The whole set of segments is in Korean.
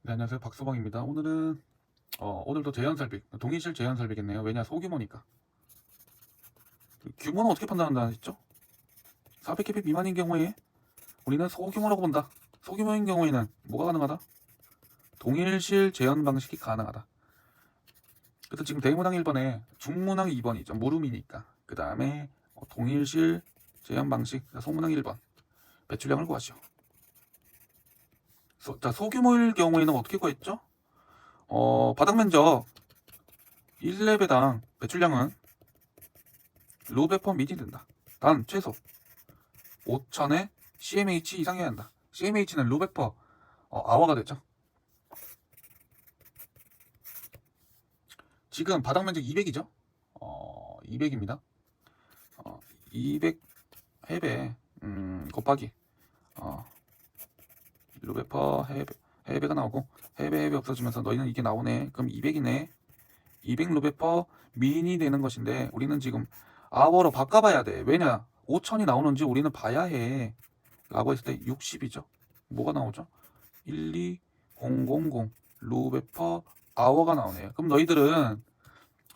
네, 안녕하세요. 박수방입니다. 오늘도 재현설비, 동일실 재현설비겠네요. 왜냐, 소규모니까. 규모는 어떻게 판단한다 했죠? 400kp 미만인 경우에 우리는 소규모라고 본다. 소규모인 경우에는 뭐가 가능하다? 동일실 재현 방식이 가능하다. 그래서 지금 대문항 1번에 중문항 2번이죠. 무름이니까. 그 다음에 동일실 재현 방식, 소문항 1번. 배출량을 구하시오. 자, 소규모일 경우에는 어떻게 구했죠? 바닥 면적 1렙에당 배출량은 루베퍼 미디 된다. 단 최소 5000의 CMH 이상이어야 한다. CMH는 루베퍼 아워가 되죠. 지금 바닥 면적 200이죠. 200입니다. 200 해배 곱하기 루베퍼 해배가 나오고 해배 없어지면서 너희는 이게 나오네. 그럼 200이네. 200 루베퍼 미니 되는 것인데 우리는 지금 아워로 바꿔봐야 돼. 왜냐? 5000이 나오는지 우리는 봐야 해. 라고 했을 때 60이죠. 뭐가 나오죠? 12000 루베퍼 아워가 나오네요. 그럼 너희들은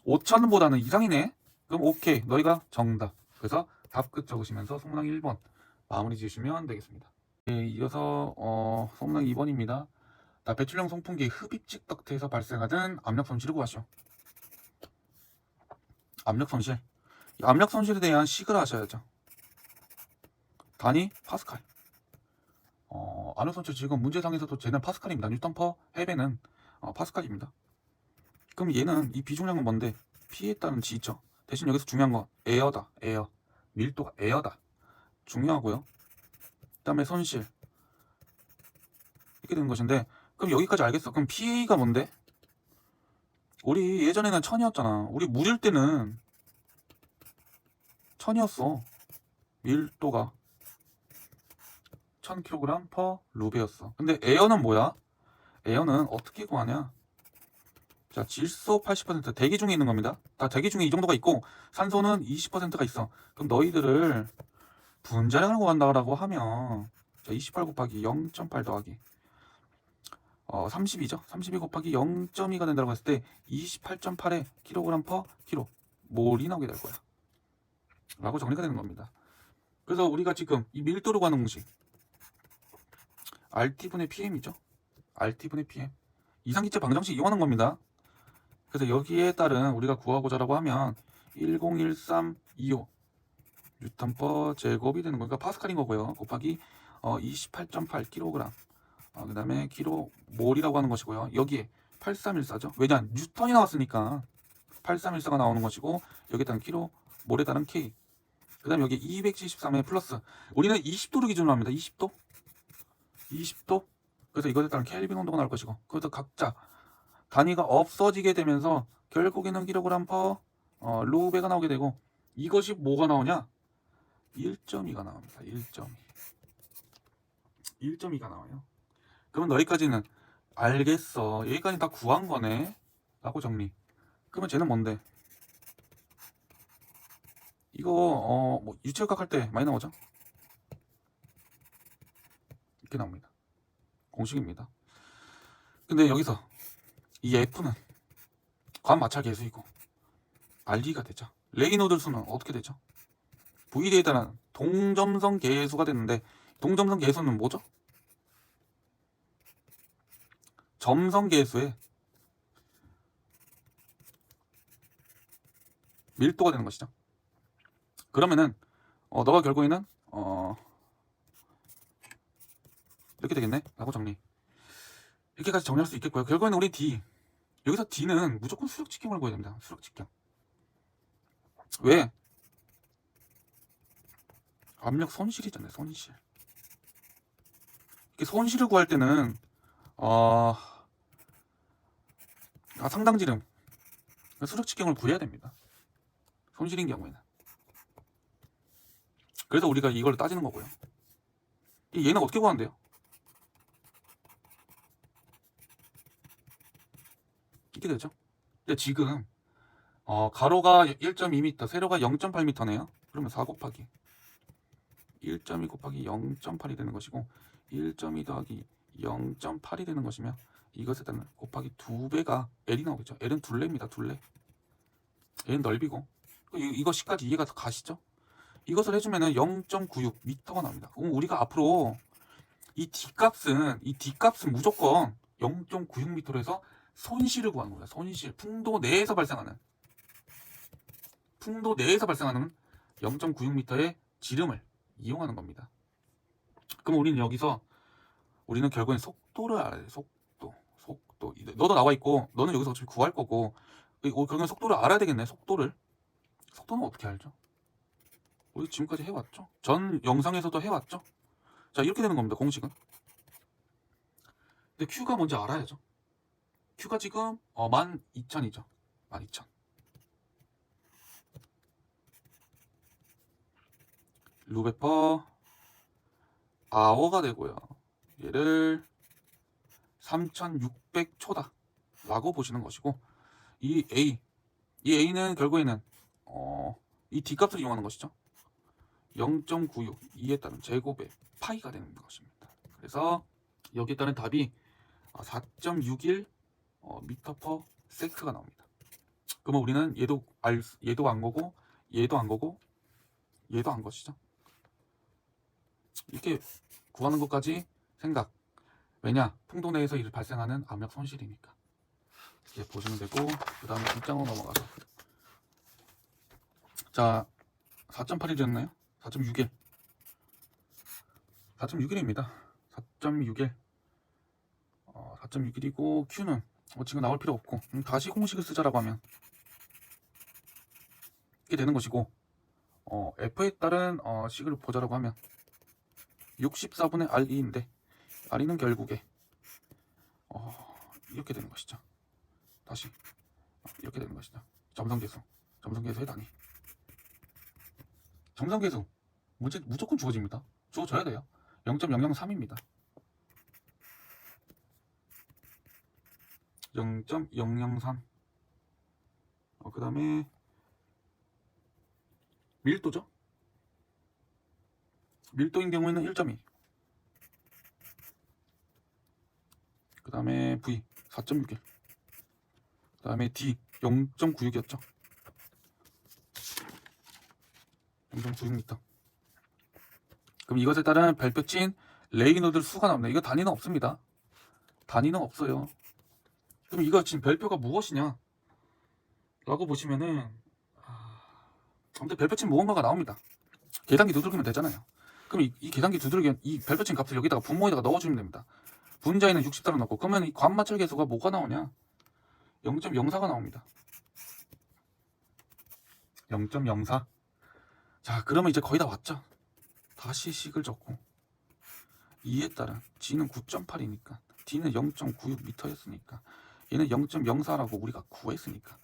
5000보다는 이상이네. 그럼 오케이. 너희가 정답. 그래서 답 끝 적으시면서 소문항 1번 마무리 지으시면 되겠습니다. 네, 이어서 소문항 2번입니다. 배출량 송풍기 흡입직 덕트에서 발생하는 압력 손실을 구하시오. 압력 손실. 이 압력 손실에 대한 식을 아셔야죠. 단위 파스칼. 압력 손실 지금 문제상에서도 쟤는 파스칼입니다. 뉴턴 퍼 해배는 파스칼입니다. 그럼 얘는 이 비중량은 뭔데? P에 따른 G죠. 대신 여기서 중요한 건 에어다. 에어. 밀도가 에어다. 중요하고요. 그 다음에 손실. 이렇게 되는 것인데 그럼 여기까지 알겠어. 그럼 PA가 뭔데? 우리 예전에는 1000이었잖아. 우리 무릴 때는 1000이었어. 밀도가 1000kg per 루베였어. 근데 에어는 뭐야? 에어는 어떻게 구하냐? 자, 질소 80% 대기 중에 있는 겁니다. 다 대기 중에 이 정도가 있고 산소는 20%가 있어. 그럼 너희들을 분자량을 구한다고 하면 자, 28 곱하기 0.8 더하기 32죠. 32 곱하기 0.2가 된다고 했을 때 28.8의 kg per kg 몰이 나오게 될 거야. 라고 정리가 되는 겁니다. 그래서 우리가 지금 이 밀도로 구하는 공식 RT분의 PM이죠. RT분의 PM 이상기체 방정식 이용하는 겁니다. 그래서 여기에 따른 우리가 구하고자라고 하면 101325 뉴턴 퍼 제곱이 되는 거니까 파스칼인 거고요. 곱하기 28.8kg 그 다음에 킬로몰이라고 하는 것이고요. 여기에 8314죠. 왜냐? 뉴턴이 나왔으니까 8314가 나오는 것이고 여기에 따른 킬로몰에 따른 K 그 다음에 여기 273에 플러스 우리는 20도를 기준으로 합니다. 20도 그래서 이것에 따른 켈빈 온도가 나올 것이고 그것도 각자 단위가 없어지게 되면서 결국에는 kg per 루베가 나오게 되고 이것이 뭐가 나오냐? 1.2가 나옵니다. 1.2가 나와요. 그러면 너희까지는 알겠어. 여기까지 다 구한 거네. 라고 정리. 그러면 쟤는 뭔데? 이거 뭐 유체역학 할 때 많이 나오죠? 이렇게 나옵니다. 공식입니다. 근데 여기서 이 F는 관마찰 계수이고 RD가 되죠. 레이노드 수는 어떻게 되죠? VD에 따른 동점성 계수가 되는데 동점성 계수는 뭐죠? 점성 계수의 밀도가 되는 것이죠. 그러면은 너가 결국에는 이렇게 되겠네 라고 정리. 이렇게까지 정리할 수 있겠고요. 결국에는 우리 D 여기서 D는 무조건 수력 직경을 구해야 됩니다. 수력 직경. 왜? 압력 손실이잖아요. 손실. 이렇게 손실을 구할 때는 상당 지름 수력 직경을 구해야 됩니다. 손실인 경우에는. 그래서 우리가 이걸 따지는 거고요. 얘는 어떻게 구한대요? 이렇게 되죠. 근데 지금 가로가 1.2m, 세로가 0.8m네요. 그러면 4 곱하기 1.2 곱하기 0.8이 되는 것이고 1.2 더하기 0.8이 되는 것이며 이것에 따른 곱하기 2배가 L이 나오겠죠. L은 둘레입니다. 둘레. L은 넓이고. 이것까지 이해가 가시죠? 이것을 해주면은 0.96m가 나옵니다. 그럼 우리가 앞으로 이 D값은 무조건 0.96m로 해서 손실을 구하는 거예요. 손실. 풍도 내에서 발생하는 0.96m의 지름을 이용하는 겁니다. 그럼 우리는 결국엔 속도를 알아야 돼. 속도. 너도 나와 있고 너는 여기서 어차피 구할 거고 결국엔 속도를 알아야 되겠네. 속도는 어떻게 알죠? 우리 지금까지 해왔죠. 전 영상에서도 해왔죠. 자, 이렇게 되는 겁니다. 공식은. 근데 Q가 뭔지 알아야죠. Q가 지금 12,000이죠. 12,000. 루베퍼 아워가 되고요. 얘를 3600초다 라고 보시는 것이고, 이 A는 결국에는 이 D값을 이용하는 것이죠. 0.96 2에 따른 제곱의 파이가 되는 것입니다. 그래서 여기에 따른 답이 4.61 미터 퍼 세크가 나옵니다. 그러면 우리는 얘도 안 거고 얘도 안 거고 얘도 안 것이죠. 이렇게 구하는 것까지 생각. 왜냐? 풍도 내에서 발생하는 압력 손실이니까. 이렇게 보시면 되고, 그 다음에 입장으로 넘어가서. 자, 4.8이었나요? 4.61. 4.61입니다. 4.61. 4.61이고, Q는 지금 나올 필요 없고, 다시 공식을 쓰자라고 하면 이렇게 되는 것이고, F에 따른 식을 보자라고 하면 64분의 R2인데, R2는 결국에 이렇게 되는 것이죠. 다시 이렇게 되는 것이죠. 점성계수의 단위. 점성계수 문제 무조건 주어집니다. 주어져야 돼요. 0.003입니다. 0.003. 그 다음에 밀도죠. 밀도인 경우에는 1.2. 그 다음에 V 4.61. 그 다음에 D 0.96이었죠. 0.96m. 그럼 이것에 따른 별표친 레이노드 수가 나옵니다. 이거 단위는 없습니다. 단위는 없어요. 그럼 이거 지금 별표가 무엇이냐 라고 보시면은 아무튼 별표친 무언가가 나옵니다. 계산기 두들기면 되잖아요. 그럼 이 계산기 두들기면 이 별표친 값을 여기다가 분모에다가 넣어주면 됩니다. 분자에는 60따로 넣고, 그러면 이 관마철 계수가 뭐가 나오냐? 0.04가 나옵니다. 0.04. 자, 그러면 이제 거의 다 왔죠. 다시 식을 적고, 2에 따른 G는 9.8이니까 D는 0.96m였으니까 얘는 0.04라고 우리가 구했으니까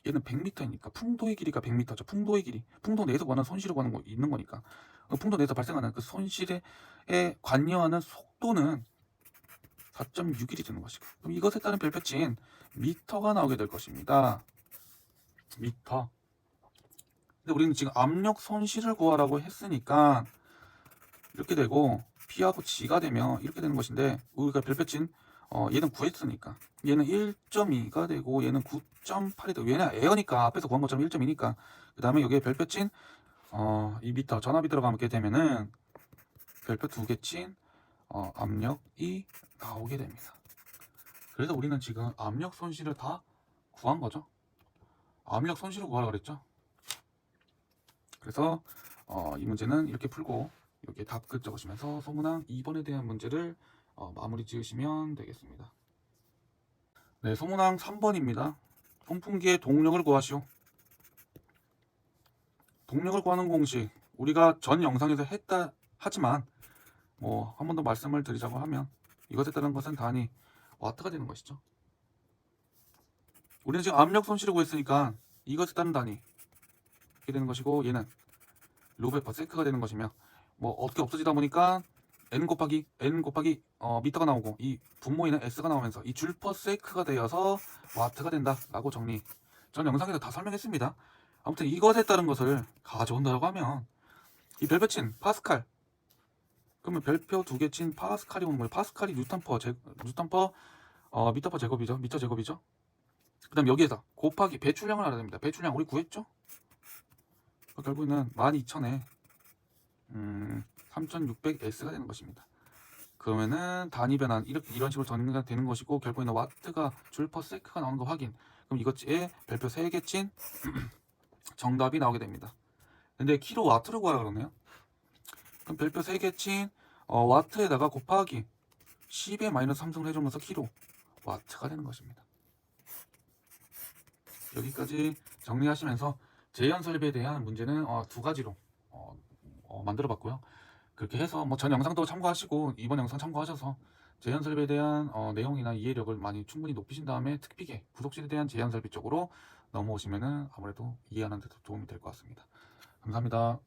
얘는 100m이니까 풍도의 길이가 100m죠. 풍도의 길이, 풍도 내에서 구하는 손실을 구하는 거 있는 거니까 풍도 내에서 발생하는 그 손실에 관여하는 속도는 4.61이 되는 것이고, 그럼 이것에 따른 별표친 미터가 나오게 될 것입니다. 미터. 근데 우리는 지금 압력 손실을 구하라고 했으니까 이렇게 되고, P하고 G가 되면 이렇게 되는 것인데, 우리가 별표친 얘는 구했으니까 얘는 1.2가 되고 얘는 9.8이 되고, 얘는 에어니까 앞에서 구한 것처럼 1.2니까 그 다음에 여기에 별표친 이 미터 전압이 들어가게 되면은 별표 두 개 친 압력이 나오게 됩니다. 그래서 우리는 지금 압력 손실을 다 구한 거죠. 압력 손실을 구하라고 그랬죠. 그래서 이 문제는 이렇게 풀고 여기에 답글 적으시면서 소문항 2번에 대한 문제를 마무리 지으시면 되겠습니다. 네, 소문항 3번입니다. 통풍기의 동력을 구하시오. 동력을 구하는 공식 우리가 전 영상에서 했다 하지만 한 번 더 말씀을 드리자고 하면 이것에 따른 것은 단위 와트가 되는 것이죠. 우리는 지금 압력 손실을 구했으니까 이것에 따른 단위 이렇게 되는 것이고, 얘는 루베퍼 세크가 되는 것이며, 어떻게 없어지다 보니까 n 곱하기 미터가 나오고 이 분모에는 s가 나오면서 이 줄 퍼 세크가 되어서 와트가 된다 라고 정리. 전 영상에서 다 설명했습니다. 아무튼 이것에 따른 것을 가져온다고 하면 이 별표친 파스칼, 그러면 별표 두 개 친 파스칼이 오는 거예요. 파스칼이 뉴턴 퍼 미터 퍼 제곱이죠. 미터 제곱이죠. 그 다음 여기에다 곱하기 배출량을 알아야 됩니다. 배출량 우리 구했죠? 결국에는 12,000에 3600S가 되는 것입니다. 그러면은 단위 변환 이런 식으로 정리가 되는 것이고, 결국에는 와트가 줄 퍼 세크가 나오는 거 확인. 그럼 이것에 별표 3개 친 정답이 나오게 됩니다. 근데 킬로와트를 구하라 그러네요. 그럼 별표 3개 친 와트에다가 곱하기 10의 마이너스 3승을 해주면서 킬로와트가 되는 것입니다. 여기까지 정리하시면서 제한 설비에 대한 문제는 두 가지로 만들어 봤고요. 그렇게 해서 뭐 전 영상도 참고하시고 이번 영상 참고하셔서 제한 설비에 대한 내용이나 이해력을 많이 충분히 높이신 다음에 특비계 부속실에 대한 제한 설비 쪽으로 넘어오시면은 아무래도 이해하는 데도 도움이 될 것 같습니다. 감사합니다.